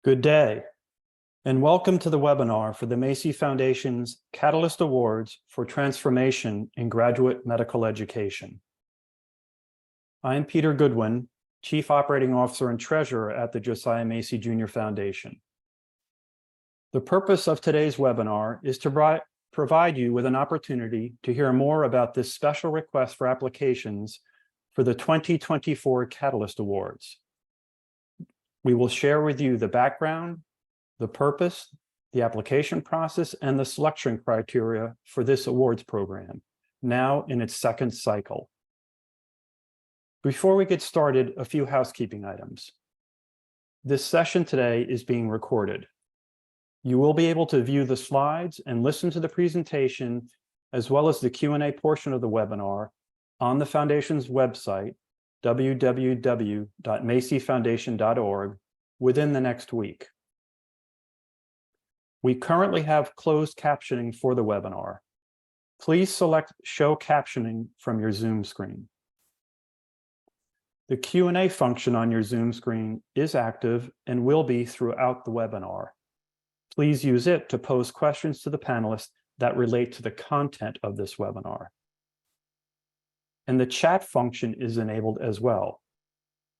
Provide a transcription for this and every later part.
Good day, and welcome to the webinar for the Macy Foundation's Catalyst Awards for Transformation in Graduate Medical Education. I am Peter Goodwin, Chief Operating Officer and Treasurer at the Josiah Macy Jr. Foundation. The purpose of today's webinar is to provide you with an opportunity to hear more about this special request for applications for the 2024 Catalyst Awards. We will share with you the background, the purpose, the application process, and the selection criteria for this awards program, now in its second cycle. Before we get started, a few housekeeping items. This session today is being recorded. You will be able to view the slides and listen to the presentation, as well as the Q&A portion of the webinar on the Foundation's website, www.macyfoundation.org, within the next week. We currently have closed captioning for the webinar. Please select Show Captioning from your Zoom screen. The Q&A function on your Zoom screen is active and will be throughout the webinar. Please use it to pose questions to the panelists that relate to the content of this webinar. And the chat function is enabled as well.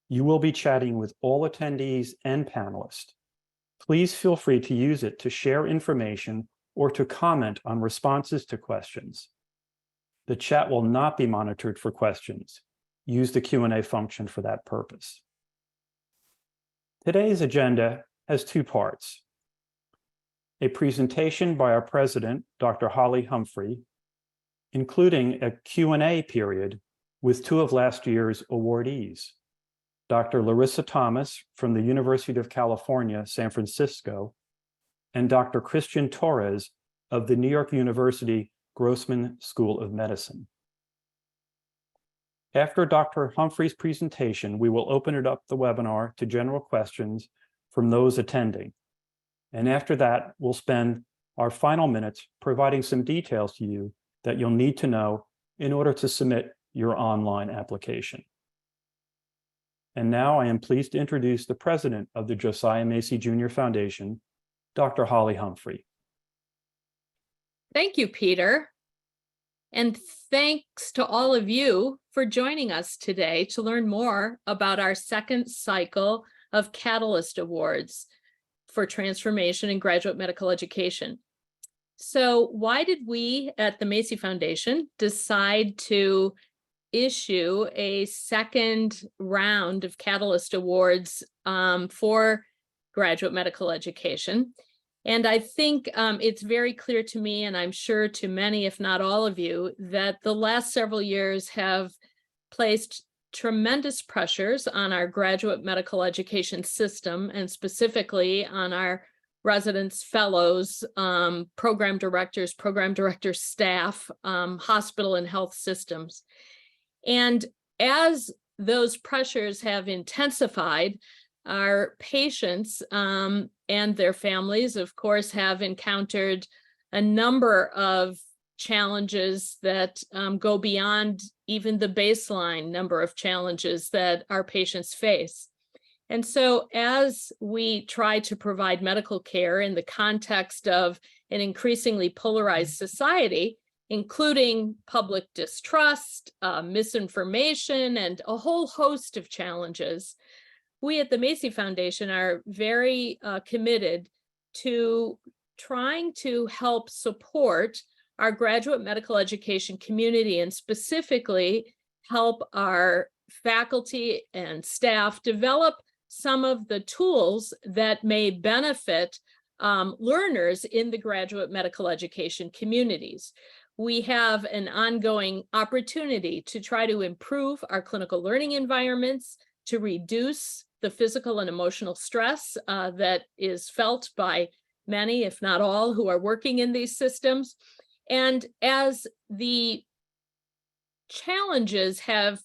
You will be chatting with all attendees and panelists. Please feel free to use it to share information or to comment on responses to questions. The chat will not be monitored for questions. Use the Q&A function for that purpose. Today's agenda has two parts: a presentation by our president, Dr. Holly Humphrey, including a Q&A period with two of last year's awardees, Dr. Larissa Thomas from the University of California, San Francisco, and Dr. Christian Torres of the New York University Grossman School of Medicine. After Dr. Humphrey's presentation, we will open it up the webinar to general questions from those attending. And after that, we'll spend our final minutes providing some details to you that you'll need to know in order to submit your online application. And now I am pleased to introduce the president of the Josiah Macy Jr. Foundation, Dr. Holly Humphrey. Thank you, Peter. And thanks to all of you for joining us today to learn more about our second cycle of Catalyst Awards for Transformation in Graduate Medical Education. So why did we at the Macy Foundation decide to issue a second round of Catalyst Awards for graduate medical education? And I think it's very clear to me, and I'm sure to many, if not all of you, that the last several years have placed tremendous pressures on our graduate medical education system, and specifically on our residents, fellows, program director staff, hospital and health systems. And as those pressures have intensified, our patients and their families, of course, have encountered a number of challenges that go beyond even the baseline number of challenges that our patients face. And so as we try to provide medical care in the context of an increasingly polarized society, including public distrust, misinformation, and a whole host of challenges, we at the Macy Foundation are very committed to trying to help support our graduate medical education community, and specifically help our faculty and staff develop some of the tools that may benefit learners in the graduate medical education communities. We have an ongoing opportunity to try to improve our clinical learning environments, to reduce the physical and emotional stress that is felt by many, if not all, who are working in these systems. And as the challenges have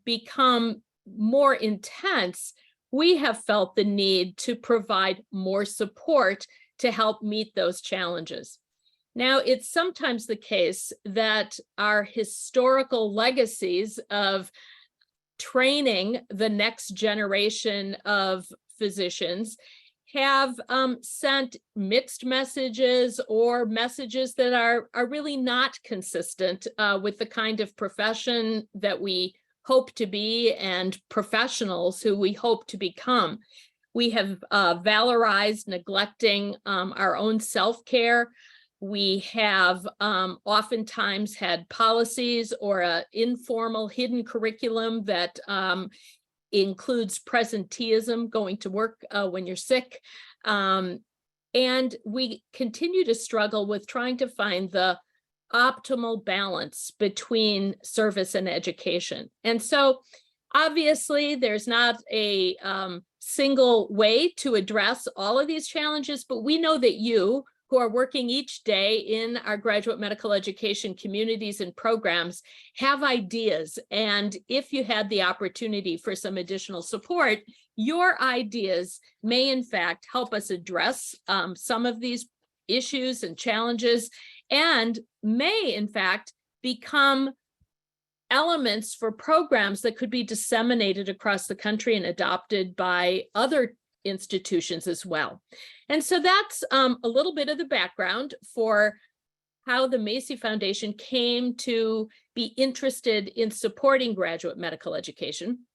become more intense, we have felt the need to provide more support to help meet those challenges. Now, it's sometimes the case that our historical legacies of training the next generation of physicians have sent mixed messages or messages that are really not consistent with the kind of profession that we hope to be and professionals who we hope to become. We have valorized neglecting our own self-care. We have oftentimes had policies or an informal hidden curriculum that includes presenteeism, going to work when you're sick. And we continue to struggle with trying to find the optimal balance between service and education. And so obviously there's not a single way to address all of these challenges, but we know that you who are working each day in our graduate medical education communities and programs have ideas. And if you had the opportunity for some additional support, your ideas may in fact help us address some of these issues and challenges, and may in fact become elements for programs that could be disseminated across the country and adopted by other institutions as well. And so that's a little bit of the background for how the Macy Foundation came to be interested in supporting graduate medical education.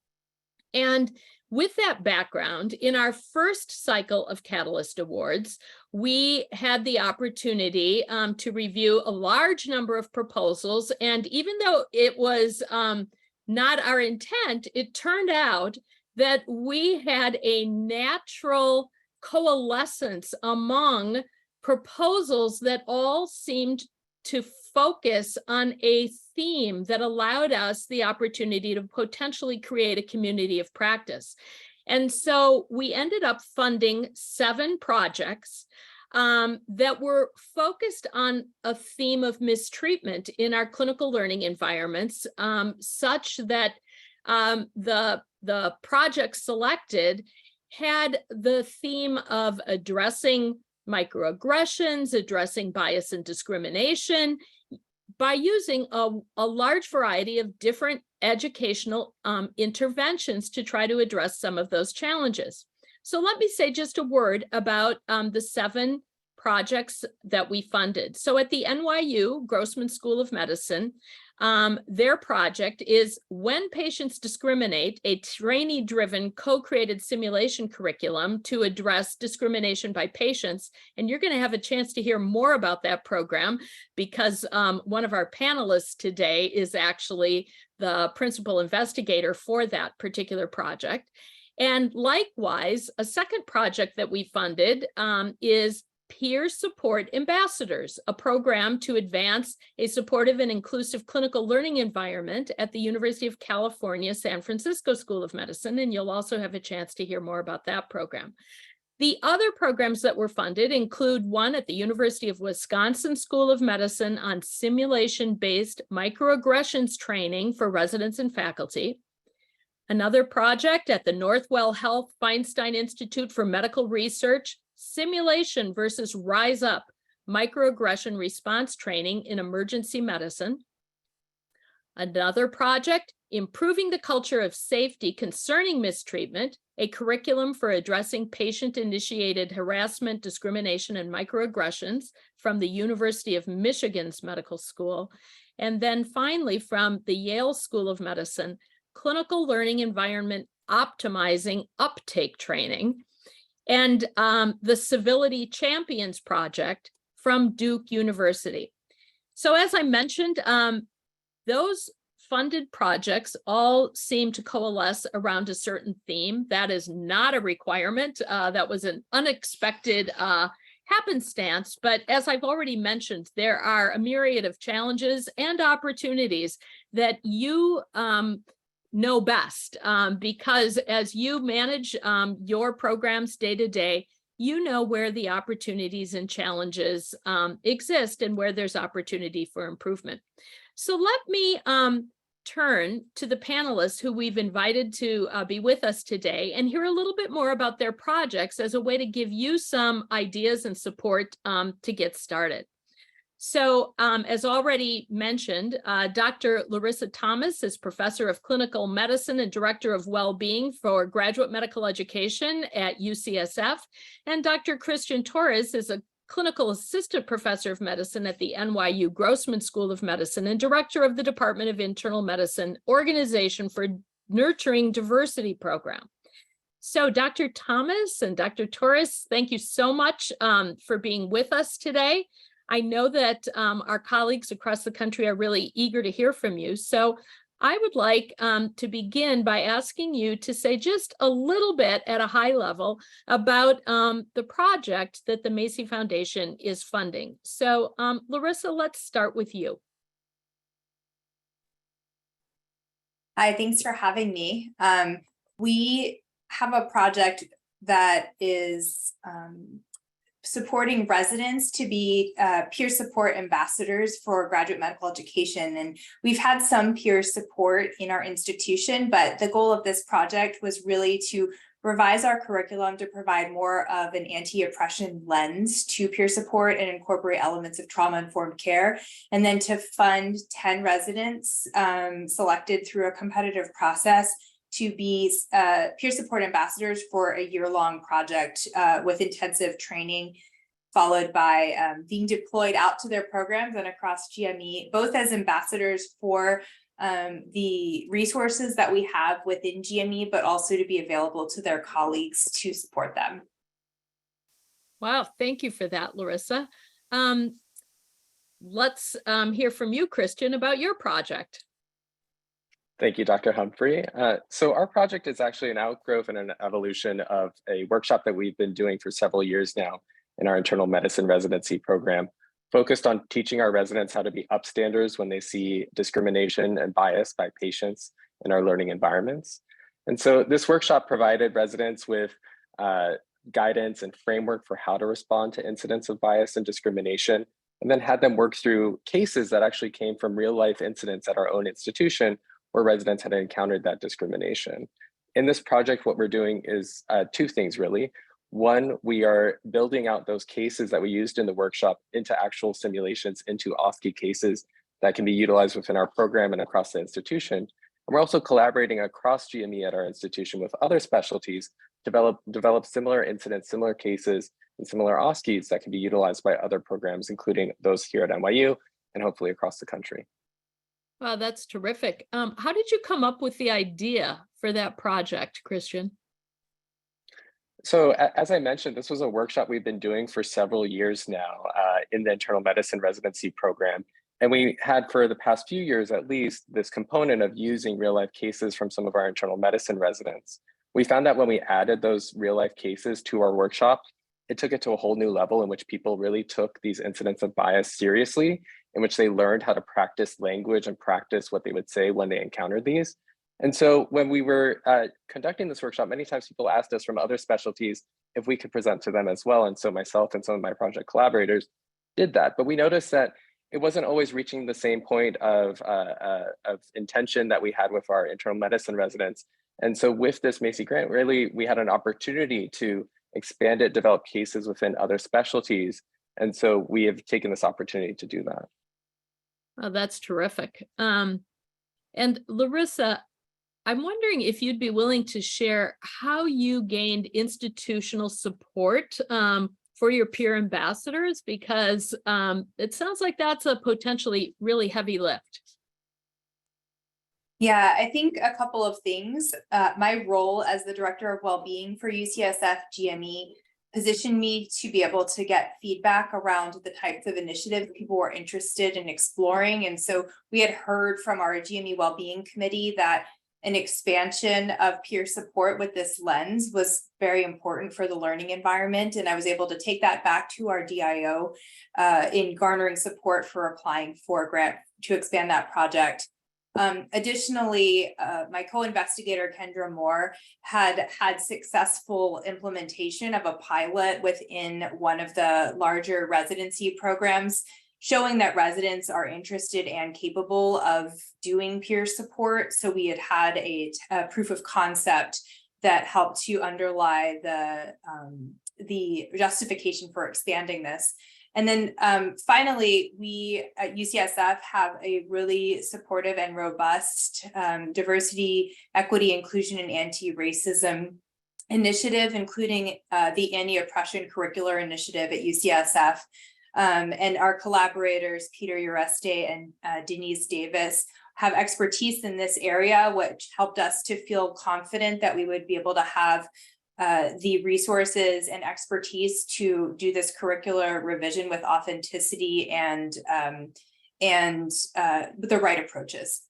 And with that background, in our first cycle of Catalyst Awards, we had the opportunity to review a large number of proposals. And even though it was not our intent, it turned out that we had a natural coalescence among proposals that all seemed to focus on a theme that allowed us the opportunity to potentially create a community of practice. And so we ended up funding 7 projects that were focused on a theme of mistreatment in our clinical learning environments, such that the project selected had the theme of addressing microaggressions, addressing bias and discrimination by using a large variety of different educational interventions to try to address some of those challenges. So let me say just a word about the 7 projects that we funded. So at the NYU Grossman School of Medicine, their project is When Patients Discriminate, a trainee-driven co-created simulation curriculum to address discrimination by patients. And you're going to have a chance to hear more about that program because one of our panelists today is actually the principal investigator for that particular project. And likewise, a second project that we funded is Peer Support Ambassadors, a program to advance a supportive and inclusive clinical learning environment at the University of California, San Francisco School of Medicine. And you'll also have a chance to hear more about that program. The other programs that were funded include one at the University of Wisconsin School of Medicine on simulation-based microaggressions training for residents and faculty. Another project at the Northwell Health Feinstein Institute for Medical Research, Simulation versus Rise Up, Microaggression Response Training in Emergency Medicine. Another project, Improving the Culture of Safety Concerning Mistreatment, a curriculum for addressing patient-initiated harassment, discrimination, and microaggressions from the University of Michigan's Medical School. And then finally, from the Yale School of Medicine, Clinical Learning Environment Optimizing Uptake Training, and the Civility Champions Project from Duke University. So as I mentioned, those funded projects all seem to coalesce around a certain theme. That is not a requirement. That was an unexpected happenstance. But as I've already mentioned, there are a myriad of challenges and opportunities that you know best, because as you manage your programs day to day, you know where the opportunities and challenges exist and where there's opportunity for improvement. So let me turn to the panelists who we've invited to be with us today and hear a little bit more about their projects as a way to give you some ideas and support to get started. So as already mentioned, Dr. Larissa Thomas is Professor of Clinical Medicine and Director of Wellbeing for Graduate Medical Education at UCSF. And Dr. Christian Torres is a Clinical Assistant Professor of Medicine at the NYU Grossman School of Medicine and Director of the Department of Internal Medicine Organization for Nurturing Diversity Program. So Dr. Thomas and Dr. Torres, thank you so much for being with us today. I know that our colleagues across the country are really eager to hear from you. So I would like to begin by asking you to say just a little bit at a high level about the project that the Macy Foundation is funding. So Larissa, let's start with you. Hi, thanks for having me. We have a project that is supporting residents to be peer support ambassadors for graduate medical education. And we've had some peer support in our institution, but the goal of this project was really to revise our curriculum to provide more of an anti-oppression lens to peer support and incorporate elements of trauma-informed care, and then to fund 10 residents selected through a competitive process to be peer support ambassadors for a year-long project with intensive training, followed by being deployed out to their programs and across GME, both as ambassadors for the resources that we have within GME, but also to be available to their colleagues to support them. Wow, thank you for that, Larissa. Let's hear from you, Christian, about your project. Thank you, Dr. Humphrey. So our project is actually an outgrowth and an evolution of a workshop that we've been doing for several years now in our internal medicine residency program, focused on teaching our residents how to be upstanders when they see discrimination and bias by patients in our learning environments. And so this workshop provided residents with guidance and framework for how to respond to incidents of bias and discrimination, and then had them work through cases that actually came from real life incidents at our own institution where residents had encountered that discrimination. In this project, what we're doing is two things really. One, we are building out those cases that we used in the workshop into actual simulations, into OSCE cases that can be utilized within our program and across the institution. And we're also collaborating across GME at our institution with other specialties to develop similar incidents, similar cases, and similar OSCEs that can be utilized by other programs, including those here at NYU and hopefully across the country. Wow, that's terrific. How did you come up with the idea for that project, Christian? So as I mentioned, this was a workshop we've been doing for several years now in the internal medicine residency program. And we had for the past few years, at least, this component of using real life cases from some of our internal medicine residents. We found that when we added those real life cases to our workshop, it took it to a whole new level in which people really took these incidents of bias seriously, in which they learned how to practice language and practice what they would say when they encountered these. And so when we were conducting this workshop, many times people asked us from other specialties if we could present to them as well. And so myself and some of my project collaborators did that. But we noticed that it wasn't always reaching the same point of intention that we had with our internal medicine residents. And so with this Macy grant, really, we had an opportunity to expand it, develop cases within other specialties. And so we have taken this opportunity to do that. Oh, that's terrific. And Larissa, I'm wondering if you'd be willing to share how you gained institutional support for your peer ambassadors, because it sounds like that's a potentially really heavy lift. Yeah, I think a couple of things. My role as the Director of Wellbeing for UCSF GME positioned me to be able to get feedback around the types of initiatives people were interested in exploring. And so we had heard from our GME Wellbeing Committee that an expansion of peer support with this lens was very important for the learning environment. And I was able to take that back to our DIO in garnering support for applying for a grant to expand that project. Additionally, my co-investigator, Kendra Moore, had successful implementation of a pilot within one of the larger residency programs, showing that residents are interested and capable of doing peer support. So we had a proof of concept that helped to underlie the justification for expanding this. And then finally, we at UCSF have a really supportive and robust diversity, equity, inclusion, and anti-racism initiative, including the Anti-Oppression Curricular Initiative at UCSF. And our collaborators, Peter Ureste and Denise Davis, have expertise in this area, which helped us to feel confident that we would be able to have the resources and expertise to do this curricular revision with authenticity and the right approaches.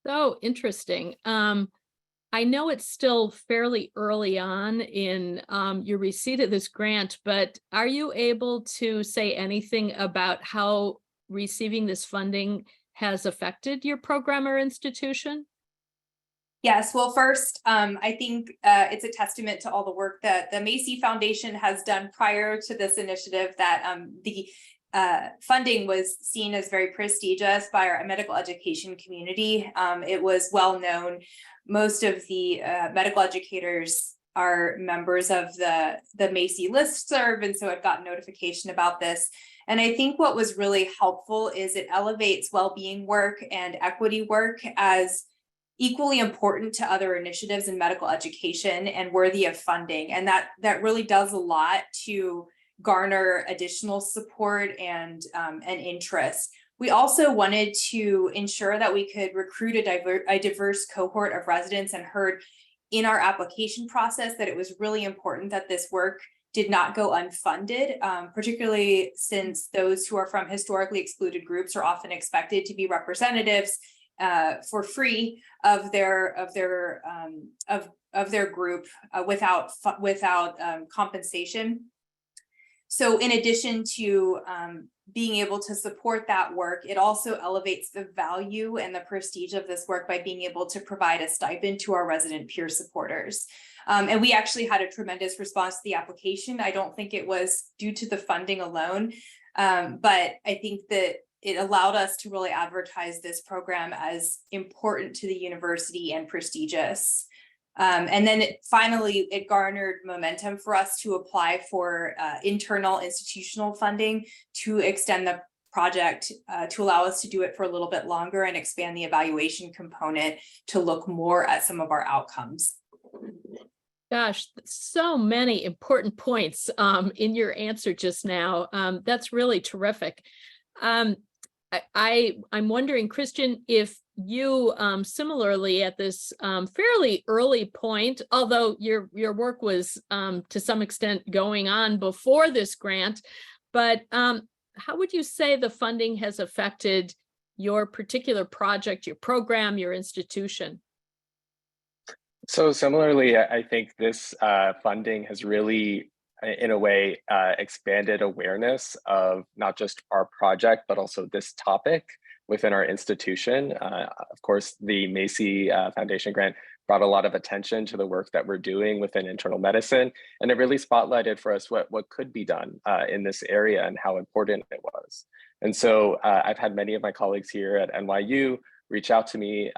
So interesting. I know it's still fairly early on in your receipt of this grant, but are you able to say anything about how receiving this funding has affected your program or institution? Yes, well, first, I think it's a testament to all the work that the Macy Foundation has done prior to this initiative, that the funding was seen as very prestigious by our medical education community. It was well known. Most of the medical educators are members of the Macy listserv, and so I've got notification about this. And I think what was really helpful is it elevates well-being work and equity work as equally important to other initiatives in medical education and worthy of funding. And that really does a lot to garner additional support and interest. We also wanted to ensure that we could recruit a diverse cohort of residents, and heard in our application process that it was really important that this work did not go unfunded, particularly since those who are from historically excluded groups are often expected to be representatives for free of their group without compensation. So in addition to being able to support that work, it also elevates the value and the prestige of this work by being able to provide a stipend to our resident peer supporters. And we actually had a tremendous response to the application. I don't think it was due to the funding alone, but I think that it allowed us to really advertise this program as important to the university and prestigious. And then finally, it garnered momentum for us to apply for internal institutional funding to extend the project to allow us to do it for a little bit longer and expand the evaluation component to look more at some of our outcomes. Gosh, so many important points in your answer just now. That's really terrific. I'm wondering, Christian, if you similarly at this fairly early point, although your work was to some extent going on before this grant, but how would you say the funding has affected your particular project, your program, your institution? So similarly, I think this funding has really, in a way, expanded awareness of not just our project, but also this topic within our institution. Of course, the Macy Foundation grant brought a lot of attention to the work that we're doing within internal medicine, and it really spotlighted for us what could be done in this area and how important it was. And so I've had many of my colleagues here at NYU reach out to me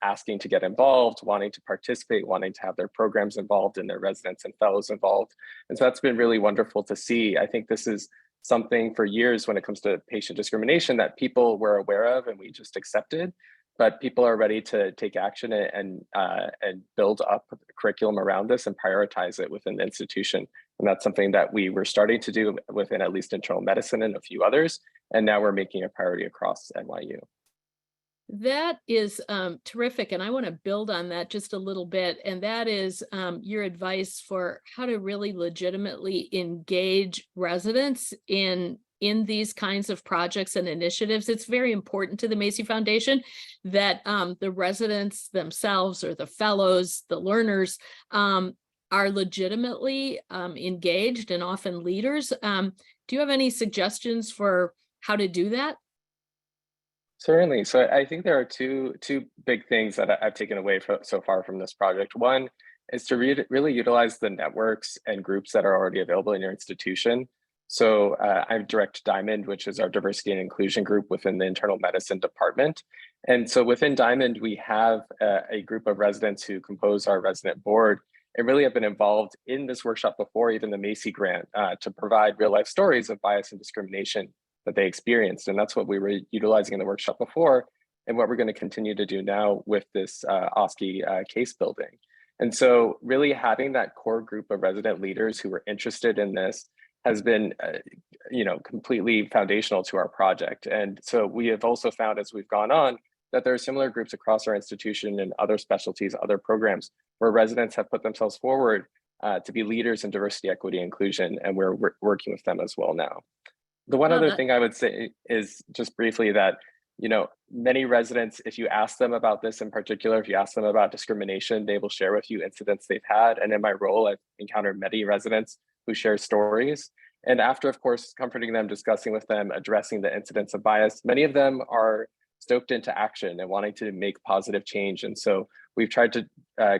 asking to get involved, wanting to participate, wanting to have their programs involved and their residents and fellows involved. And so that's been really wonderful to see. I think this is something for years when it comes to patient discrimination that people were aware of and we just accepted, but people are ready to take action and build up a curriculum around this and prioritize it within the institution. And that's something that we were starting to do within at least internal medicine and a few others. And now we're making a priority across NYU. That is terrific. And I want to build on that just a little bit. And that is your advice for how to really legitimately engage residents in these kinds of projects and initiatives. It's very important to the Macy Foundation that the residents themselves or the fellows, the learners, are legitimately engaged and often leaders. Do you have any suggestions for how to do that? Certainly. So I think there are two big things that I've taken away so far from this project. One is to really utilize the networks and groups that are already available in your institution. So I direct Diamond, which is our diversity and inclusion group within the internal medicine department. And so within Diamond, we have a group of residents who compose our resident board. and really have been involved in this workshop before even the Macy grant to provide real life stories of bias and discrimination that they experienced. And that's what we were utilizing in the workshop before, and what we're going to continue to do now with this OSCE case building. And so really having that core group of resident leaders who were interested in this has been completely foundational to our project. And so we have also found as we've gone on that there are similar groups across our institution and other specialties, other programs, where residents have put themselves forward to be leaders in diversity, equity, inclusion, and we're working with them as well now. The one other thing I would say is just briefly that, many residents, if you ask them about this in particular, if you ask them about discrimination, they will share with you incidents they've had. And in my role, I've encountered many residents who share stories. And after, of course, comforting them, discussing with them, addressing the incidents of bias, many of them are stoked into action and wanting to make positive change. And so we've tried to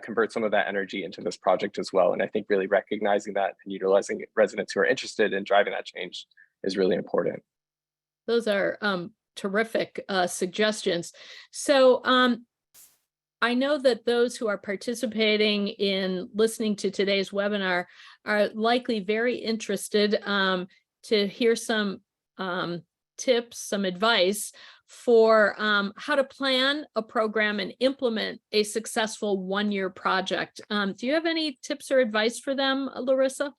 convert some of that energy into this project as well. And I think really recognizing that and utilizing residents who are interested in driving that change is really important. Those are terrific suggestions. So I know that those who are participating in listening to today's webinar are likely very interested to hear some tips, some advice for how to plan a program and implement a successful one-year project. Do you have any tips or advice for them, Larissa?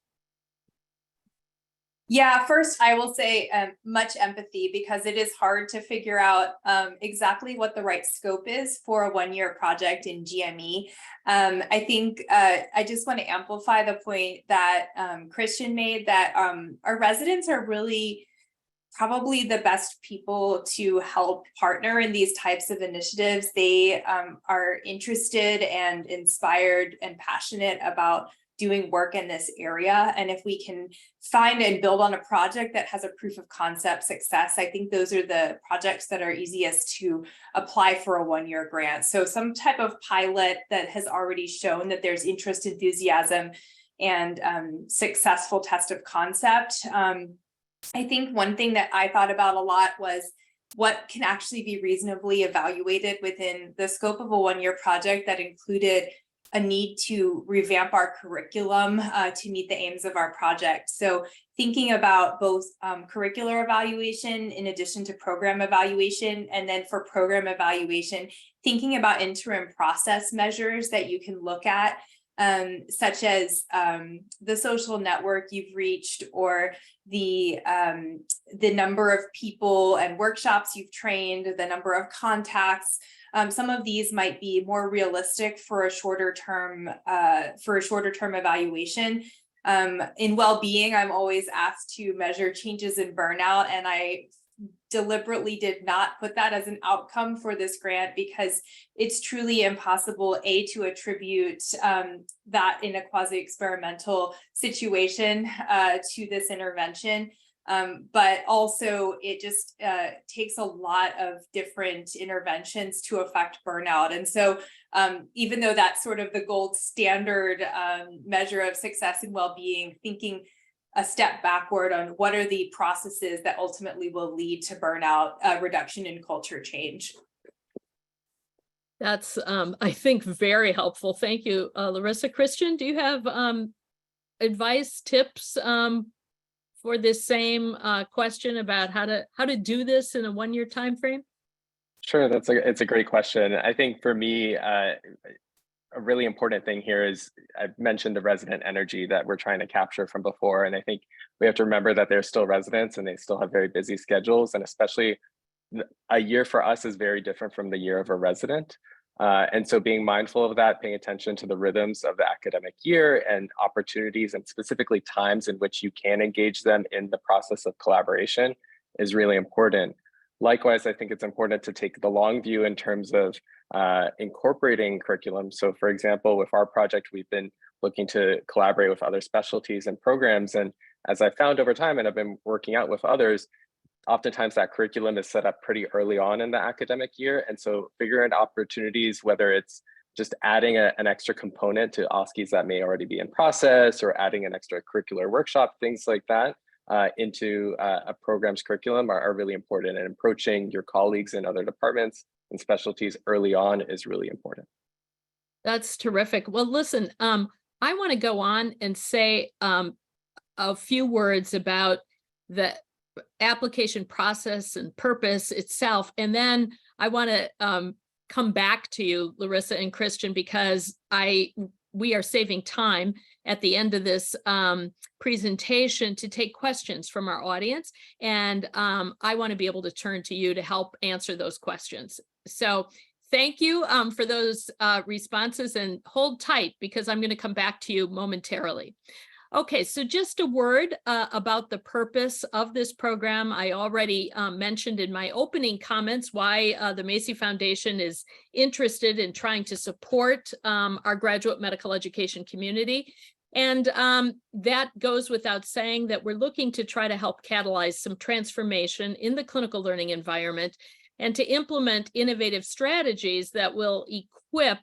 Yeah, first I will say much empathy, because it is hard to figure out exactly what the right scope is for a one-year project in GME. I think I just want to amplify the point that Christian made, that our residents are really probably the best people to help partner in these types of initiatives. They are interested and inspired and passionate about doing work in this area. And if we can find and build on a project that has a proof of concept success, I think those are the projects that are easiest to apply for a one-year grant. So some type of pilot that has already shown that there's interest, enthusiasm, and successful test of concept. I think one thing that I thought about a lot was what can actually be reasonably evaluated within the scope of a one-year project that included a need to revamp our curriculum to meet the aims of our project. So thinking about both curricular evaluation in addition to program evaluation, and then for program evaluation, thinking about interim process measures that you can look at, such as the social network you've reached, or the number of people and workshops you've trained, the number of contacts. Some of these might be more realistic for a shorter term evaluation. In well-being, I'm always asked to measure changes in burnout, and I deliberately did not put that as an outcome for this grant, because it's truly impossible, to attribute that in a quasi-experimental situation to this intervention. But also it just takes a lot of different interventions to affect burnout. And so even though that's sort of the gold standard measure of success and well-being, thinking a step backward on what are the processes that ultimately will lead to burnout reduction and culture change. That's, I think, very helpful. Thank you, Larissa. Christian, do you have advice, tips for this same question about how to do this in a one-year time frame? Sure, it's a great question. I think for me, a really important thing here is I've mentioned the resident energy that we're trying to capture from before. And I think we have to remember that they're still residents and they still have very busy schedules. And especially a year for us is very different from the year of a resident. And so being mindful of that, paying attention to the rhythms of the academic year and opportunities, and specifically times in which you can engage them in the process of collaboration, is really important. Likewise, I think it's important to take the long view in terms of incorporating curriculum. So for example, with our project, we've been looking to collaborate with other specialties and programs. And as I found over time, and I've been working out with others, oftentimes that curriculum is set up pretty early on in the academic year. And so figuring out opportunities, whether it's just adding an extra component to OSCEs that may already be in process, or adding an extracurricular workshop, things like that, into a program's curriculum are really important. And approaching your colleagues in other departments and specialties early on is really important. That's terrific. Well, listen, I want to go on and say a few words about the application process and purpose itself. And then I want to come back to you, Larissa and Christian, because we are saving time at the end of this presentation to take questions from our audience. And I want to be able to turn to you to help answer those questions. So thank you for those responses, and hold tight because I'm going to come back to you momentarily. Okay, so just a word about the purpose of this program. I already mentioned in my opening comments why the Macy Foundation is interested in trying to support our graduate medical education community. And that goes without saying that we're looking to try to help catalyze some transformation in the clinical learning environment and to implement innovative strategies that will equip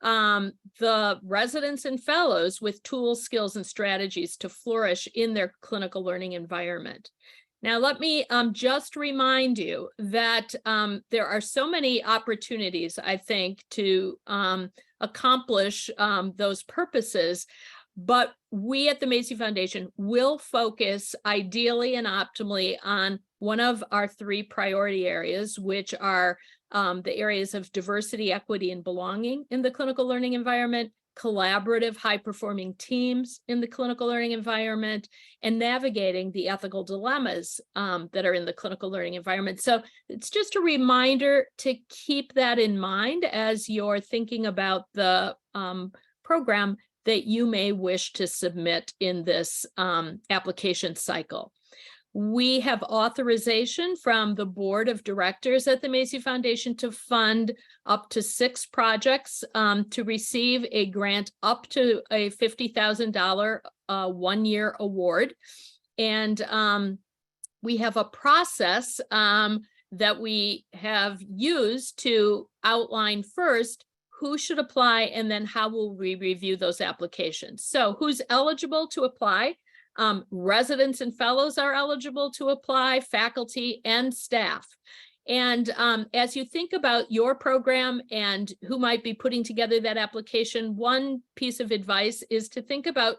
the residents and fellows with tools, skills, and strategies to flourish in their clinical learning environment. Now, let me just remind you that there are so many opportunities, I think, to accomplish those purposes, but we at the Macy Foundation will focus ideally and optimally on one of our 3 priority areas, which are the areas of diversity, equity, and belonging in the clinical learning environment, collaborative, high-performing teams in the clinical learning environment, and navigating the ethical dilemmas that are in the clinical learning environment. So it's just a reminder to keep that in mind as you're thinking about the program that you may wish to submit in this application cycle. We have authorization from the board of directors at the Macy Foundation to fund up to 6 projects to receive a grant up to a $50,000 one-year award. And we have a process that we have used to outline first who should apply and then how will we review those applications. So who's eligible to apply? Residents and fellows are eligible to apply, faculty and staff. And as you think about your program and who might be putting together that application, one piece of advice is to think about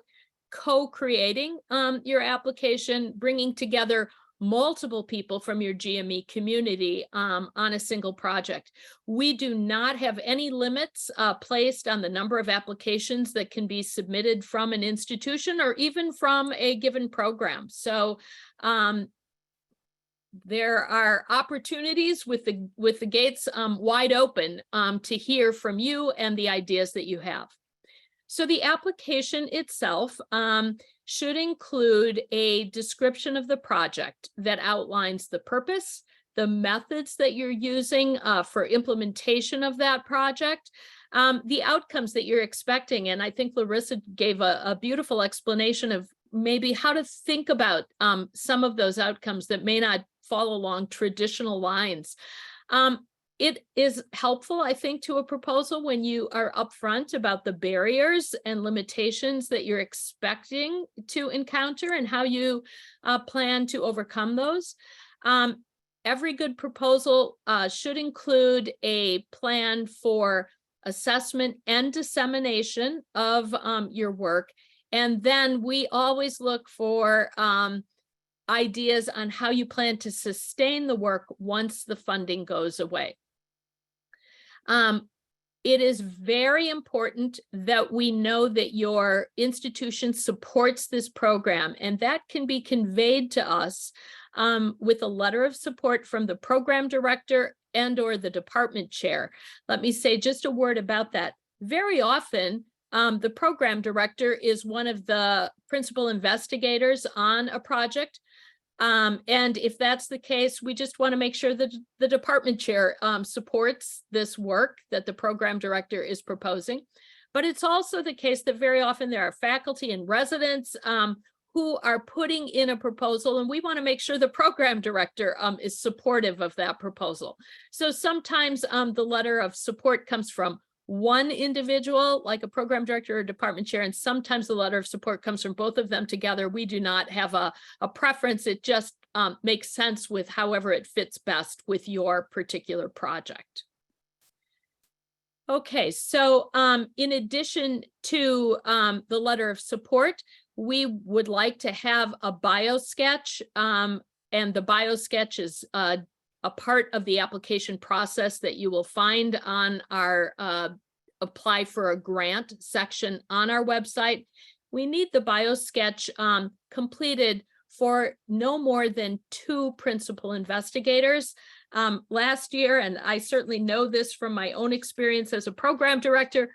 co-creating your application, bringing together multiple people from your GME community on a single project. We do not have any limits placed on the number of applications that can be submitted from an institution or even from a given program. So there are opportunities with the gates wide open to hear from you and the ideas that you have. So the application itself should include a description of the project that outlines the purpose, the methods that you're using for implementation of that project, the outcomes that you're expecting. And I think Larissa gave a beautiful explanation of maybe how to think about some of those outcomes that may not follow along traditional lines. It is helpful, I think, to a proposal when you are upfront about the barriers and limitations that you're expecting to encounter and how you plan to overcome those. Every good proposal should include a plan for assessment and dissemination of your work. And then we always look for ideas on how you plan to sustain the work once the funding goes away. It is very important that we know that your institution supports this program, and that can be conveyed to us with a letter of support from the program director and or the department chair. Let me say just a word about that. Very often, the program director is one of the principal investigators on a project. And if that's the case, we just want to make sure that the department chair supports this work that the program director is proposing. But it's also the case that very often there are faculty and residents who are putting in a proposal, and we want to make sure the program director is supportive of that proposal. So sometimes the letter of support comes from one individual, like a program director or department chair, and sometimes the letter of support comes from both of them together. We do not have a preference. It just makes sense with however it fits best with your particular project. Okay, so in addition to the letter of support, we would like to have a bio sketch, and the bio sketch is a part of the application process that you will find on our apply for a grant section on our website. We need the bio sketch completed for no more than 2 principal investigators. Last year, and I certainly know this from my own experience as a program director,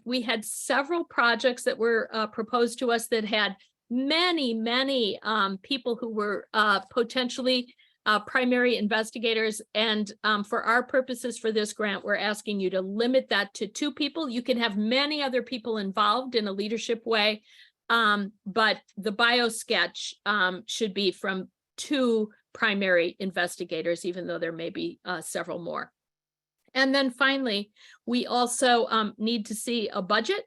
we had several projects that were proposed to us that had many people who were potentially primary investigators. And for our purposes for this grant, we're asking you to limit that to 2 people. You can have many other people involved in a leadership way, but the bio sketch should be from 2 primary investigators, even though there may be several more. And then finally, we also need to see a budget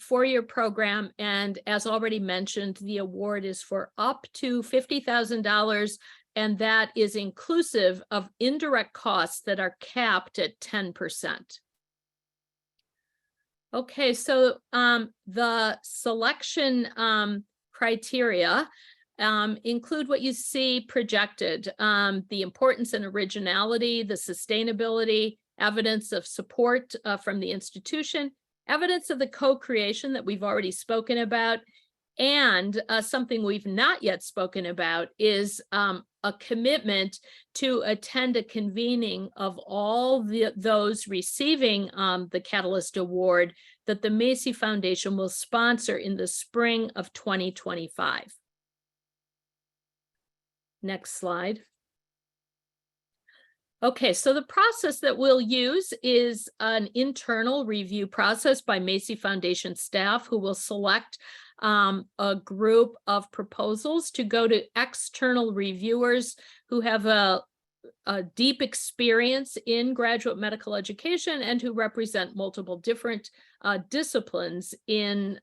for your program. And as already mentioned, the award is for up to $50,000, and that is inclusive of indirect costs that are capped at 10%. Okay, so the selection criteria include what you see projected, the importance and originality, the sustainability, evidence of support from the institution, evidence of the co-creation that we've already spoken about, and something we've not yet spoken about is a commitment to attend a convening of all those receiving the Catalyst Award that the Macy Foundation will sponsor in the spring of 2025. Next slide. Okay, so the process that we'll use is an internal review process by Macy Foundation staff who will select a group of proposals to go to external reviewers who have a deep experience in graduate medical education and who represent multiple different disciplines in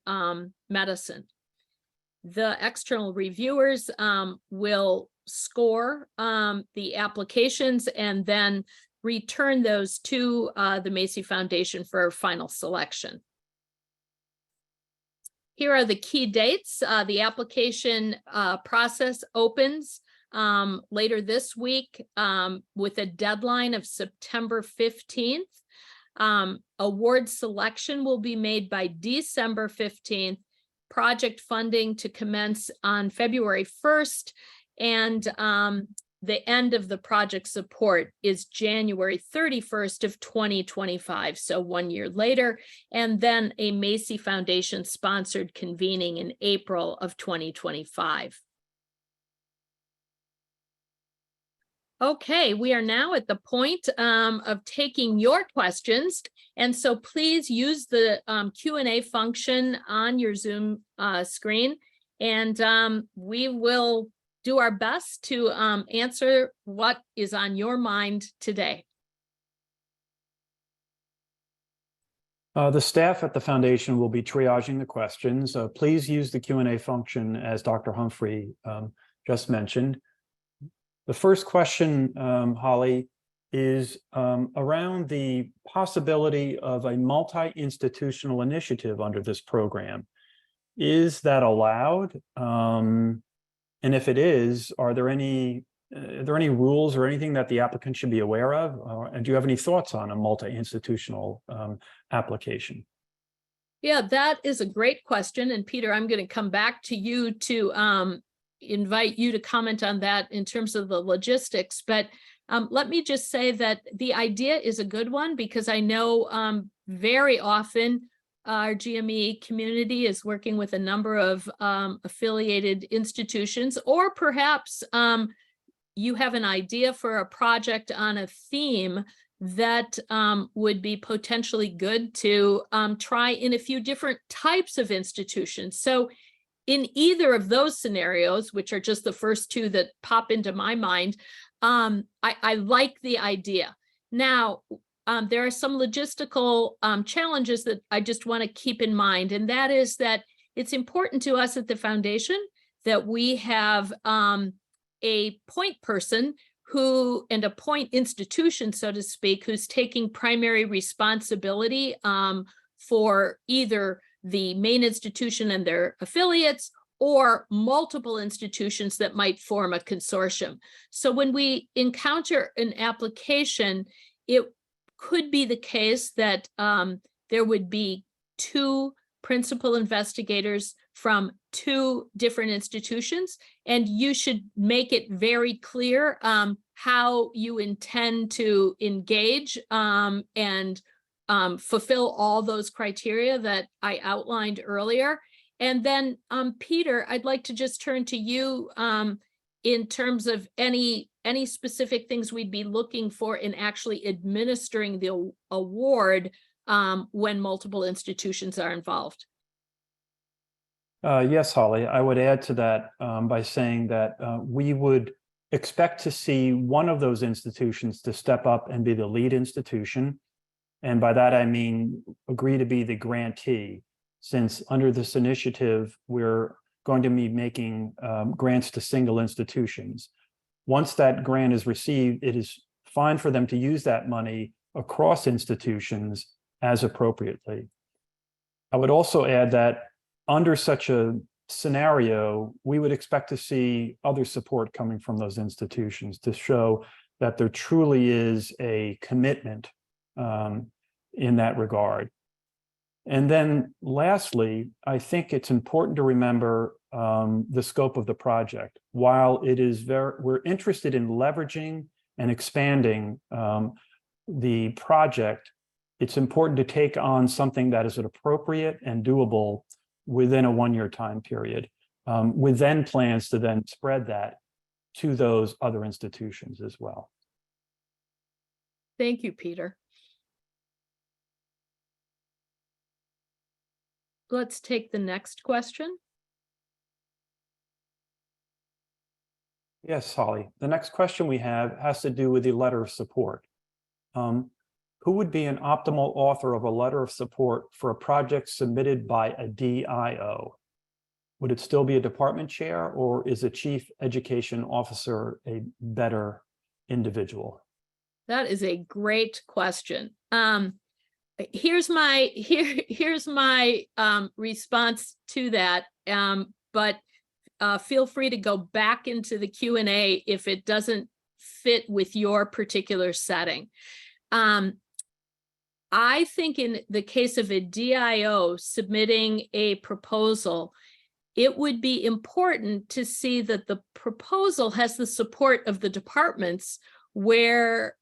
medicine. The external reviewers will score the applications and then return those to the Macy Foundation for final selection. Here are the key dates. The application process opens later this week with a deadline of September 15th. Award selection will be made by December 15th. Project funding to commence on February 1st. And the end of the project support is January 31st of 2025, so 1 year later, and then a Macy Foundation sponsored convening in April of 2025. Okay, we are now at the point of taking your questions, and so please use the Q&A function on your Zoom screen, and we will do our best to answer what is on your mind today. The staff at the foundation will be triaging the questions. Please use the Q&A function as Dr. Humphrey just mentioned. The first question, Holly, is around the possibility of a multi-institutional initiative under this program. Is that allowed? And if it is, are there any rules or anything that the applicant should be aware of? And do you have any thoughts on a multi-institutional application? Yeah, that is a great question. And Peter, I'm going to come back to you to invite you to comment on that in terms of the logistics. But let me just say that the idea is a good one because I know very often our GME community is working with a number of affiliated institutions, or perhaps you have an idea for a project on a theme that would be potentially good to try in a few different types of institutions. So in either of those scenarios, which are just the first 2 that pop into my mind, I like the idea. Now, there are some logistical challenges that I just want to keep in mind, and that is that it's important to us at the foundation that we have a point person and appoint institutions, so to speak, who's taking primary responsibility for either the main institution and their affiliates or multiple institutions that might form a consortium. So when we encounter an application, it could be the case that there would be 2 principal investigators from 2 different institutions, and you should make it very clear how you intend to engage and fulfill all those criteria that I outlined earlier. And then, Peter, I'd like to just turn to you in terms of any specific things we'd be looking for in actually administering the award when multiple institutions are involved. Yes, Holly, I would add to that by saying that we would expect to see one of those institutions to step up and be the lead institution. And by that, I mean, agree to be the grantee, since under this initiative, we're going to be making grants to single institutions. Once that grant is received, it is fine for them to use that money across institutions as appropriately. I would also add that under such a scenario, we would expect to see other support coming from those institutions to show that there truly is a commitment in that regard. And then lastly, I think it's important to remember the scope of the project. While it is we're interested in leveraging and expanding the project, it's important to take on something that is appropriate and doable within a 1-year time period, with then plans to then spread that to those other institutions as well. Thank you, Peter. Let's take the next question. Yes, Holly. The next question we have has to do with the letter of support. Who would be an optimal author of a letter of support for a project submitted by a DIO? Would it still be a department chair, or is a chief education officer a better individual? That is a great question. Here's my response to that, but feel free to go back into the Q&A if it doesn't fit with your particular setting. I think in the case of a DIO submitting a proposal, it would be important to see that the proposal has the support of the departments or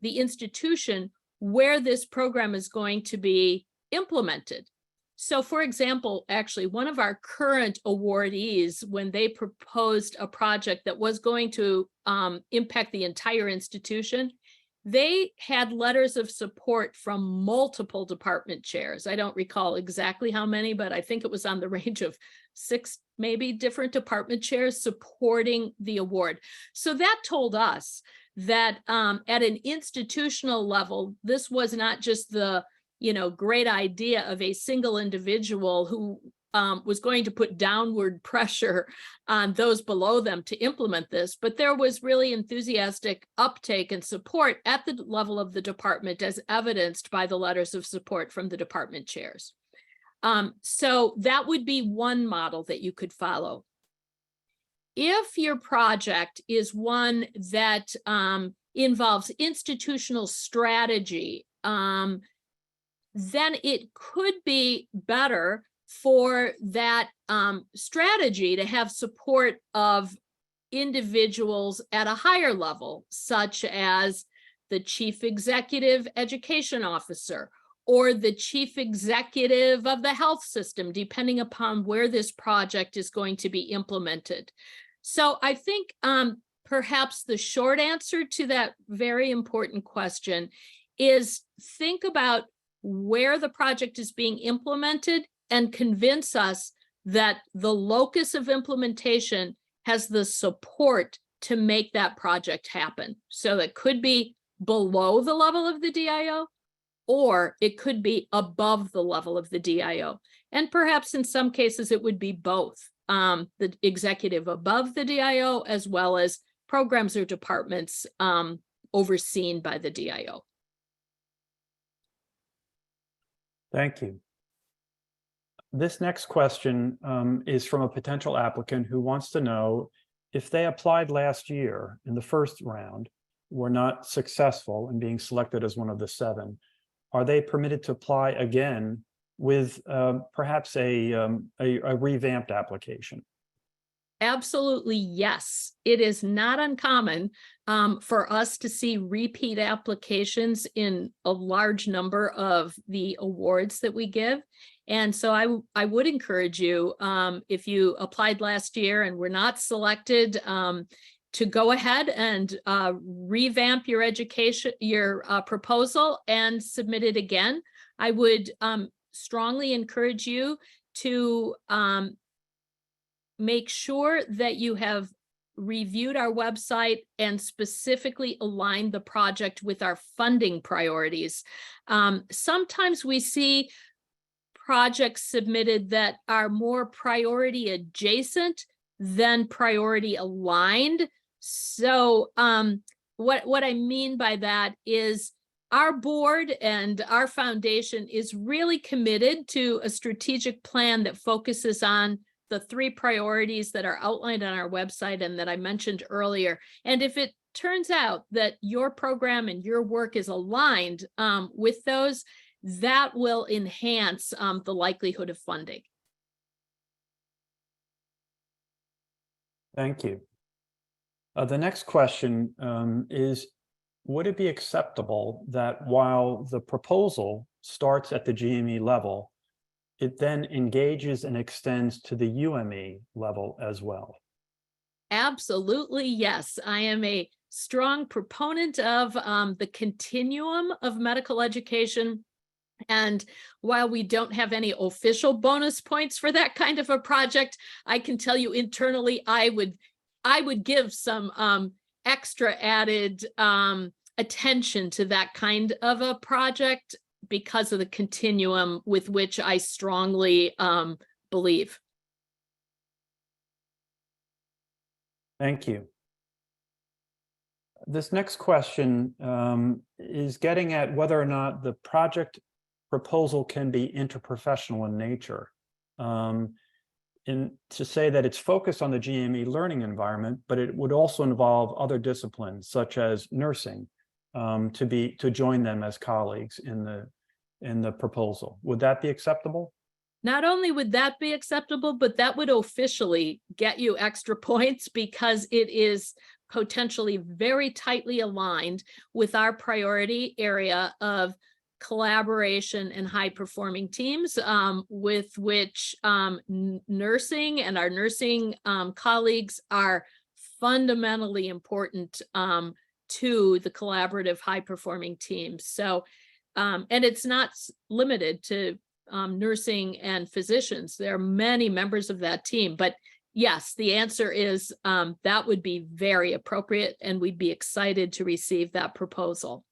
the institution where this program is going to be implemented. So for example, actually, one of our current awardees, when they proposed a project that was going to impact the entire institution, they had letters of support from multiple department chairs. I don't recall exactly how many, but I think it was on the range of 6, maybe, different department chairs supporting the award. So that told us that at an institutional level, this was not just the great idea of a single individual who was going to put downward pressure on those below them to implement this, but there was really enthusiastic uptake and support at the level of the department, as evidenced by the letters of support from the department chairs. So that would be one model that you could follow. If your project is one that involves institutional strategy, then it could be better for that strategy to have support of individuals at a higher level, such as the chief executive education officer or the chief executive of the health system, depending upon where this project is going to be implemented. So I think perhaps the short answer to that very important question is think about where the project is being implemented and convince us that the locus of implementation has the support to make that project happen. So it could be below the level of the DIO, or it could be above the level of the DIO. And perhaps in some cases it would be both, the executive above the DIO as well as programs or departments overseen by the DIO. Thank you. This next question is from a potential applicant who wants to know if they applied last year in the first round, were not successful in being selected as one of the 7, are they permitted to apply again with perhaps a revamped application? Absolutely, yes. It is not uncommon for us to see repeat applications in a large number of the awards that we give. And so I would encourage you, if you applied last year and were not selected, to go ahead and revamp your education, your proposal and submit it again. I would strongly encourage you to make sure that you have reviewed our website and specifically aligned the project with our funding priorities. Sometimes we see projects submitted that are more priority adjacent than priority aligned. So what I mean by that is our board and our foundation is really committed to a strategic plan that focuses on the 3 priorities that are outlined on our website and that I mentioned earlier. And if it turns out that your program and your work is aligned with those, that will enhance the likelihood of funding. Thank you. The next question is, would it be acceptable that while the proposal starts at the GME level, it then engages and extends to the UME level as well? Absolutely, yes. I am a strong proponent of the continuum of medical education. And while we don't have any official bonus points for that kind of a project, I can tell you internally, I would give some extra added attention to that kind of a project because of the continuum with which I strongly believe. Thank you. This next question is getting at whether or not the project proposal can be interprofessional in nature. To say that it's focused on the GME learning environment, but it would also involve other disciplines such as nursing to join them as colleagues in the proposal. Would that be acceptable? Not only would that be acceptable, but that would officially get you extra points because it is potentially very tightly aligned with our priority area of collaboration and high-performing teams, with which nursing and our nursing colleagues are fundamentally important to the collaborative high-performing teams. So, and it's not limited to nursing and physicians. There are many members of that team, but yes, the answer is that would be very appropriate, and we'd be excited to receive that proposal.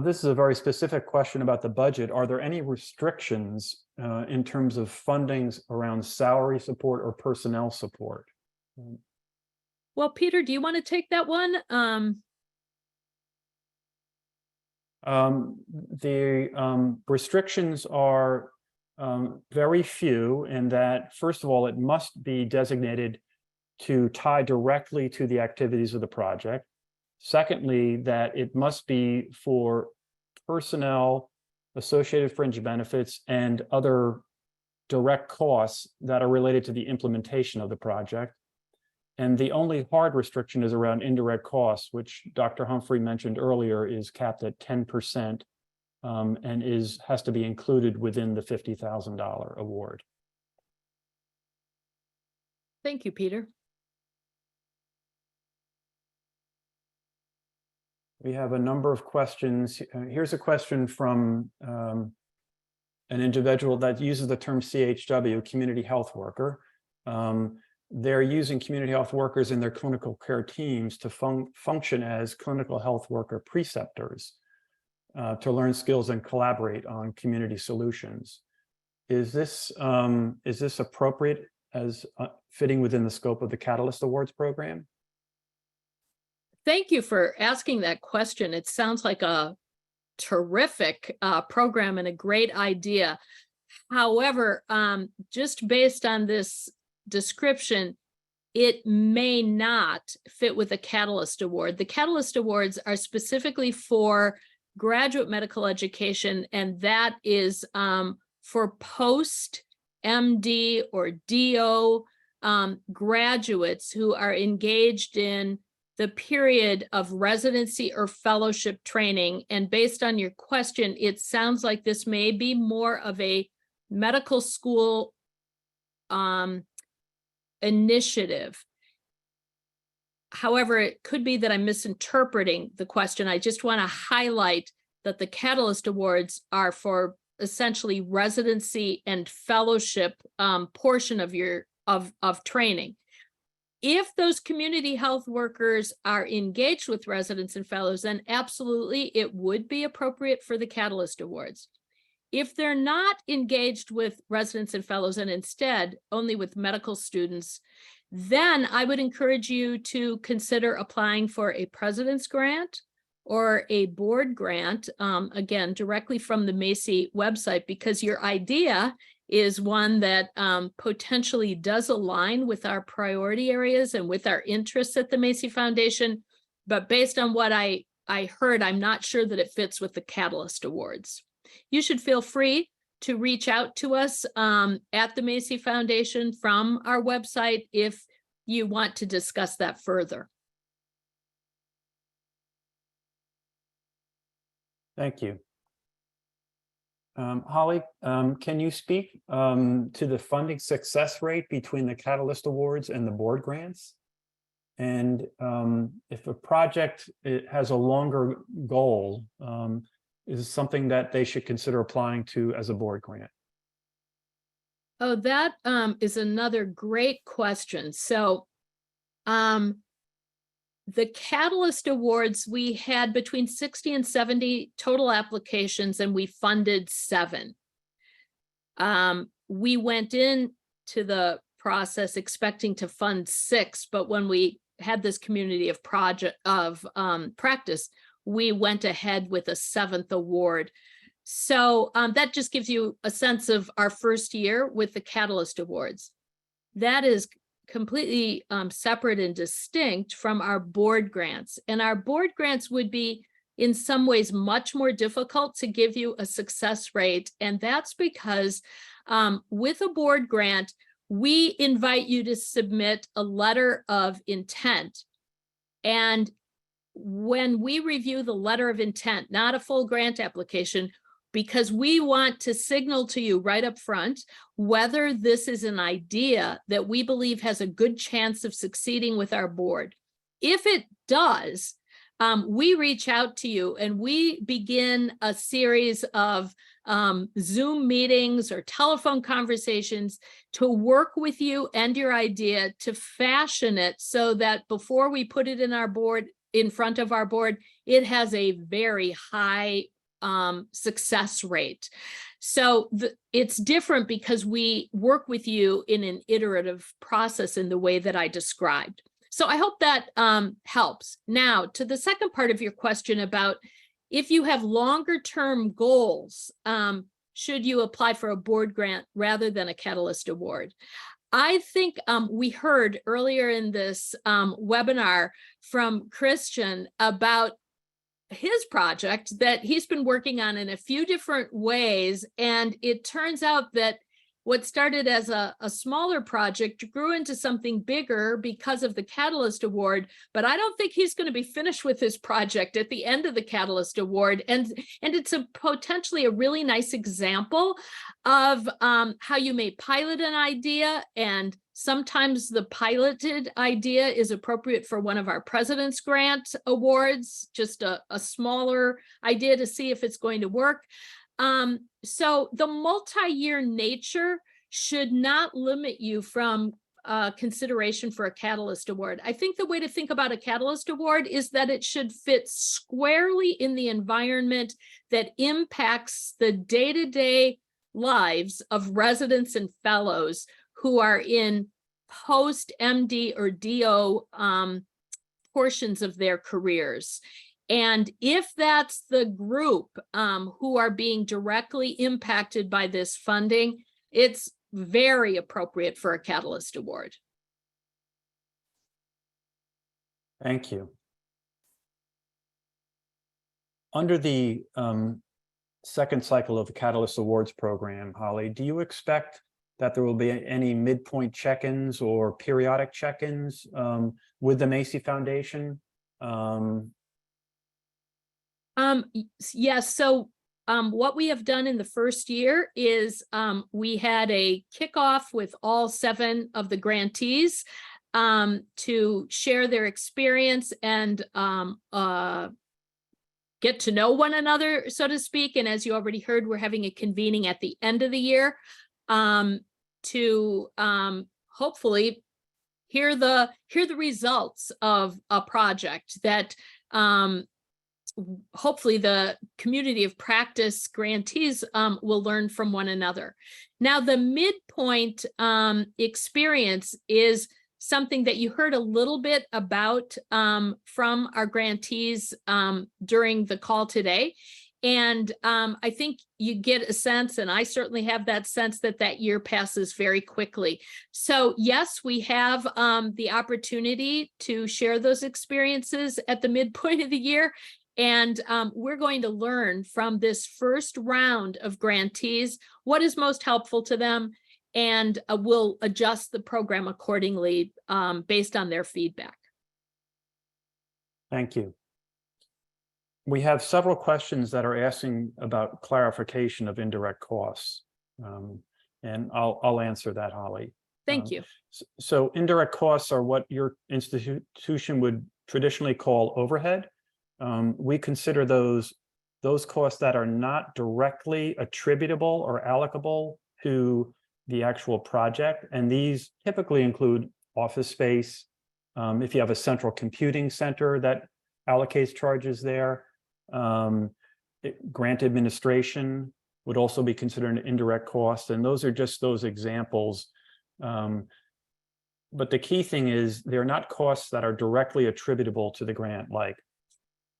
This is a very specific question about the budget. Are there any restrictions in terms of fundings around salary support or personnel support? Well, Peter, do you want to take that one? The restrictions are very few in that, first of all, it must be designated to tie directly to the activities of the project. Secondly, that it must be for personnel, associated fringe benefits, and other direct costs that are related to the implementation of the project. And the only hard restriction is around indirect costs, which Dr. Humphrey mentioned earlier is capped at 10% and has to be included within the $50,000 award. Thank you, Peter. We have a number of questions. Here's a question from an individual that uses the term CHW, community health worker. They're using community health workers in their clinical care teams to function as clinical health worker preceptors to learn skills and collaborate on community solutions. is this appropriate as fitting within the scope of the Catalyst Awards program? Thank you for asking that question. It sounds like a terrific program and a great idea. However, just based on this description, it may not fit with the Catalyst Award. The Catalyst Awards are specifically for graduate medical education, and that is for post MD or DO graduates who are engaged in the period of residency or fellowship training. And based on your question, it sounds like this may be more of a medical school initiative. However, it could be that I'm misinterpreting the question. I just want to highlight that the Catalyst Awards are for essentially residency and fellowship portion of your of training. If those community health workers are engaged with residents and fellows, then absolutely it would be appropriate for the Catalyst Awards. If they're not engaged with residents and fellows and instead only with medical students, then I would encourage you to consider applying for a president's grant or a board grant, again, directly from the Macy website, because your idea is one that potentially does align with our priority areas and with our interests at the Macy Foundation. But based on what I heard, I'm not sure that it fits with the Catalyst Awards. You should feel free to reach out to us at the Macy Foundation from our website if you want to discuss that further. Thank you. Holly, can you speak to the funding success rate between the Catalyst Awards and the board grants? And if a project has a longer goal, is it something that they should consider applying to as a board grant? Oh, that is another great question. So the Catalyst Awards, we had between 60 and 70 total applications, and we funded 7. We went into the process expecting to fund 6, but when we had this community of practice, we went ahead with a 7th award. So that just gives you a sense of our first year with the Catalyst Awards. That is completely separate and distinct from our board grants. And our board grants would be in some ways much more difficult to give you a success rate. And that's because with a board grant, we invite you to submit a letter of intent. And when we review the letter of intent, not a full grant application, because we want to signal to you right up front whether this is an idea that we believe has a good chance of succeeding with our board. If it does, we reach out to you and we begin a series of Zoom meetings or telephone conversations to work with you and your idea to fashion it so that before we put it in front of our board, it has a very high success rate. So it's different because we work with you in an iterative process in the way that I described. So I hope that helps. Now, to the second part of your question about if you have longer term goals, should you apply for a board grant rather than a Catalyst Award? I think we heard earlier in this webinar from Christian about his project that he's been working on in a few different ways. And it turns out that what started as a smaller project grew into something bigger because of the Catalyst Award. But I don't think he's going to be finished with his project at the end of the Catalyst Award. And it's potentially a really nice example of how you may pilot an idea, and sometimes the piloted idea is appropriate for one of our President's Grant Awards, just a smaller idea to see if it's going to work. So the multi-year nature should not limit you from consideration for a Catalyst Award. I think the way to think about a Catalyst Award is that it should fit squarely in the environment that impacts the day-to-day lives of residents and fellows who are in post MD or DO portions of their careers. And if that's the group who are being directly impacted by this funding, it's very appropriate for a Catalyst Award. Thank you. Under the second cycle of the Catalyst Awards program, Holly, do you expect that there will be any midpoint check-ins or periodic check-ins with the Macy Foundation? Yes, so what we have done in the first year is we had a kickoff with all 7 of the grantees to share their experience and get to know one another, so to speak. And as you already heard, we're having a convening at the end of the year to hopefully hear the results of a project that hopefully the community of practice grantees will learn from one another. Now, the midpoint experience is something that you heard a little bit about from our grantees during the call today. And I think you get a sense, and I certainly have that sense, that that year passes very quickly. So yes, we have the opportunity to share those experiences at the midpoint of the year. And we're going to learn from this first round of grantees what is most helpful to them, and we'll adjust the program accordingly based on their feedback. Thank you. We have several questions that are asking about clarification of indirect costs. And I'll answer that, Holly. Thank you. So indirect costs are what your institution would traditionally call overhead. We consider those costs that are not directly attributable or allocable to the actual project. And these typically include office space. If you have a central computing center that allocates charges there, grant administration would also be considered an indirect cost. And those are just those examples. But the key thing is they're not costs that are directly attributable to the grant, like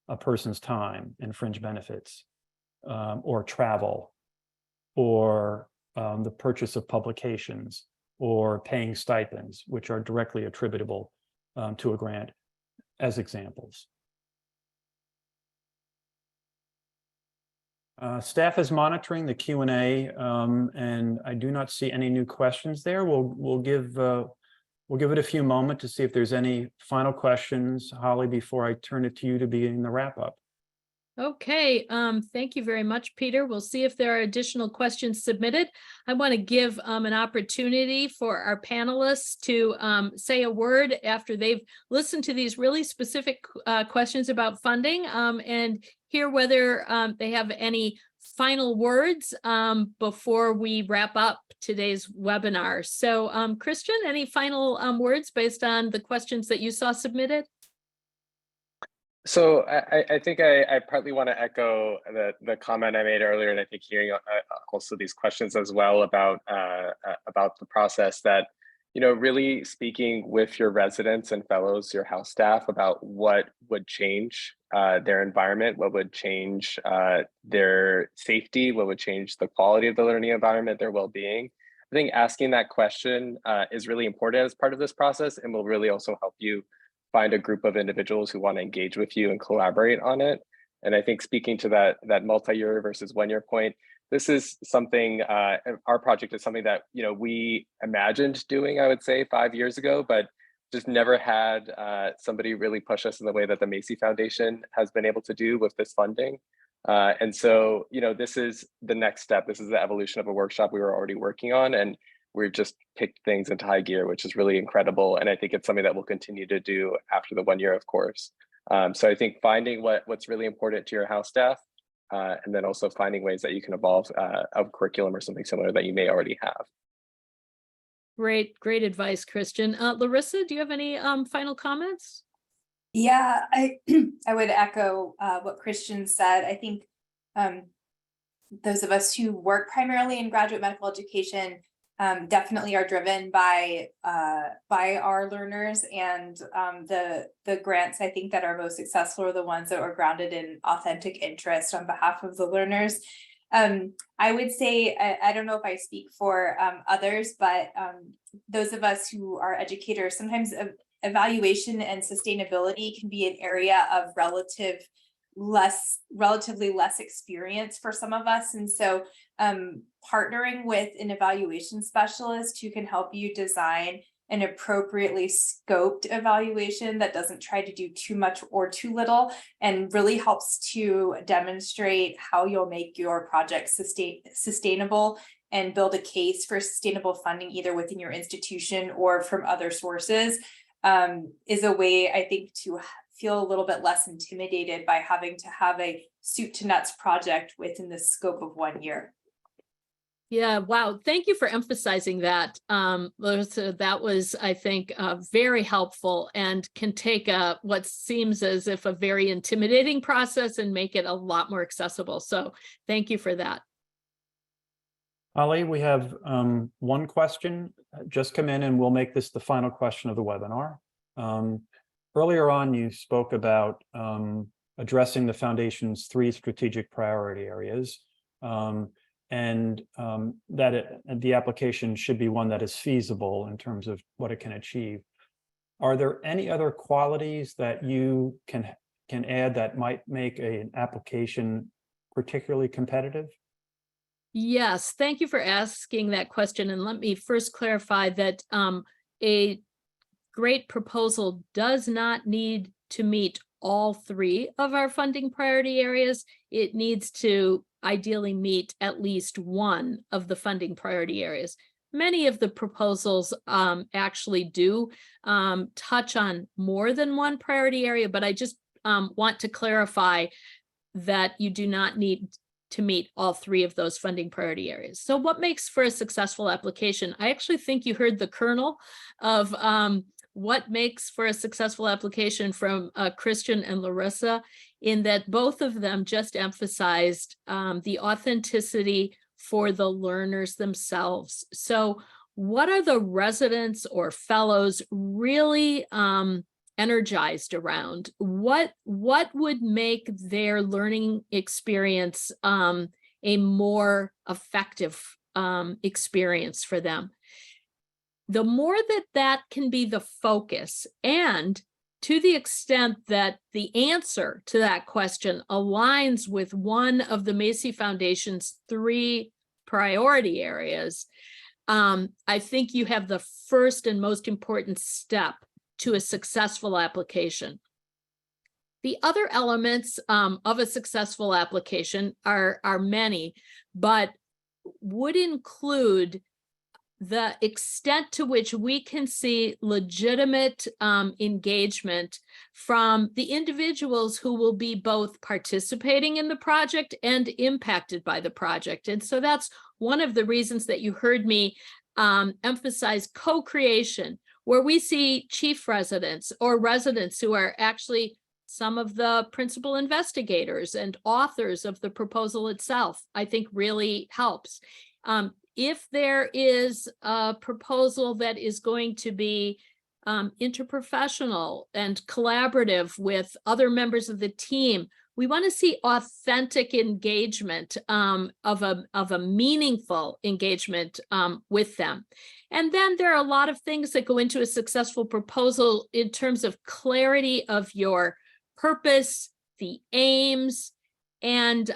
a person's time and fringe benefits, or travel, or the purchase of publications, or paying stipends, which are directly attributable to a grant, as examples. Staff is monitoring the Q&A, and I do not see any new questions there. We'll give it a few moments to see if there's any final questions, Holly, before I turn it to you to begin the wrap up. Okay, thank you very much, Peter. We'll see if there are additional questions submitted. I want to give an opportunity for our panelists to say a word after they've listened to these really specific questions about funding and hear whether they have any final words before we wrap up today's webinar. So, Christian, any final words based on the questions that you saw submitted? So I think I partly want to echo the comment I made earlier, and I think hearing also these questions as well about the process, that, you know, really speaking with your residents and fellows, your house staff, about what would change their environment, what would change their safety, what would change the quality of the learning environment, their well-being. I think asking that question is really important as part of this process, and will really also help you find a group of individuals who want to engage with you and collaborate on it. And I think speaking to that multi-year versus 1 year point, this is something, our project is something that, you know, we imagined doing, I would say 5 years ago, but just never had somebody really push us in the way that the Macy Foundation has been able to do with this funding. And so, you know, this is the next step. This is the evolution of a workshop we were already working on, and we've just picked things into high gear, which is really incredible. And I think it's something that we'll continue to do after the 1 year, of course. So I think finding what's really important to your house staff, and then also finding ways that you can evolve a curriculum or something similar that you may already have. Great advice, Christian. Larissa, do you have any final comments? Yeah, I would echo what Christian said. I think those of us who work primarily in graduate medical education definitely are driven by our learners, and the grants I think that are most successful are the ones that are grounded in authentic interest on behalf of the learners. I would say, I don't know if I speak for others, but those of us who are educators, sometimes evaluation and sustainability can be an area of relatively less experience for some of us. And so partnering with an evaluation specialist who can help you design an appropriately scoped evaluation that doesn't try to do too much or too little, and really helps to demonstrate how you'll make your project sustainable and build a case for sustainable funding either within your institution or from other sources, is a way, I think, to feel a little bit less intimidated by having to have a soup to nuts project within the scope of 1 year. Yeah, wow. Thank you for emphasizing that. Larissa, that was, I think, very helpful and can take what seems as if a very intimidating process and make it a lot more accessible. So thank you for that. Holly, we have one question just come in, and we'll make this the final question of the webinar. Earlier on, you spoke about addressing the Foundation's 3 strategic priority areas, and that the application should be one that is feasible in terms of what it can achieve. Are there any other qualities that you can add that might make an application particularly competitive? Yes, thank you for asking that question. And let me first clarify that a great proposal does not need to meet all 3 of our funding priority areas. It needs to ideally meet at least one of the funding priority areas. Many of the proposals actually do touch on more than one priority area, but I just want to clarify that you do not need to meet all 3 of those funding priority areas. So what makes for a successful application? I actually think you heard the kernel of what makes for a successful application from Christian and Larissa, in that both of them just emphasized the authenticity for the learners themselves. So what are the residents or fellows really energized around? What would make their learning experience a more effective experience for them? The more that can be the focus, and to the extent that the answer to that question aligns with one of the Macy Foundation's 3 priority areas, I think you have the first and most important step to a successful application. The other elements of a successful application are many, but would include the extent to which we can see legitimate engagement from the individuals who will be both participating in the project and impacted by the project. And so that's one of the reasons that you heard me emphasize co-creation, where we see chief residents or residents who are actually some of the principal investigators and authors of the proposal itself, I think really helps. If there is a proposal that is going to be interprofessional and collaborative with other members of the team, we want to see authentic engagement of a meaningful engagement with them. And then there are a lot of things that go into a successful proposal in terms of clarity of your purpose, the aims, and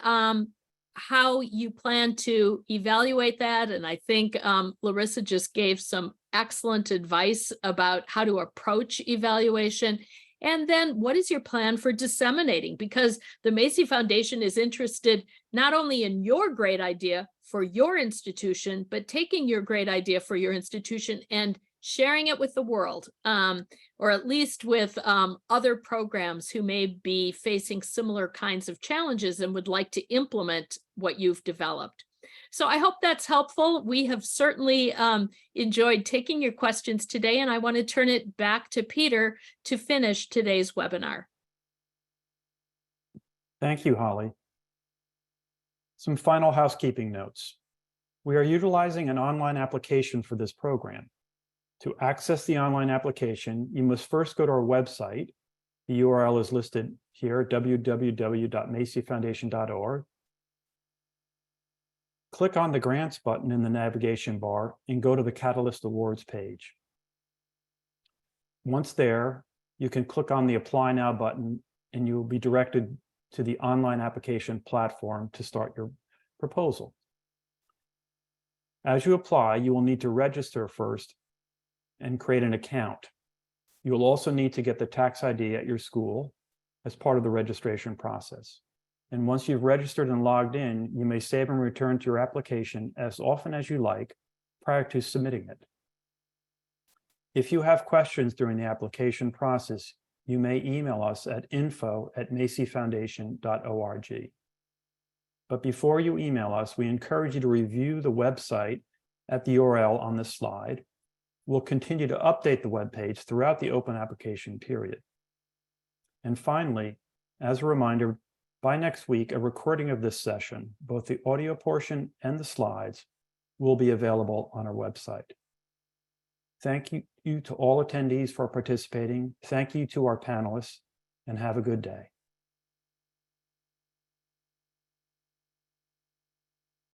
how you plan to evaluate that. And I think Larissa just gave some excellent advice about how to approach evaluation. And then what is your plan for disseminating? Because the Macy Foundation is interested not only in your great idea for your institution, but taking your great idea for your institution and sharing it with the world, or at least with other programs who may be facing similar kinds of challenges and would like to implement what you've developed. So I hope that's helpful. We have certainly enjoyed taking your questions today, and I want to turn it back to Peter to finish today's webinar. Thank you, Holly. Some final housekeeping notes. We are utilizing an online application for this program. To access the online application, you must first go to our website. The URL is listed here, www.macyfoundation.org. Click on the grants button in the navigation bar and go to the Catalyst Awards page. Once there, you can click on the Apply Now button and you will be directed to the online application platform to start your proposal. As you apply, you will need to register first and create an account. You will also need to get the tax ID at your school as part of the registration process. And once you've registered and logged in, you may save and return to your application as often as you like prior to submitting it. If you have questions during the application process, you may email us at info@macyfoundation.org. But before you email us, we encourage you to review the website at the URL on this slide. We'll continue to update the webpage throughout the open application period. And finally, as a reminder, by next week, a recording of this session, both the audio portion and the slides, will be available on our website. Thank you to all attendees for participating. Thank you to our panelists, and have a good day.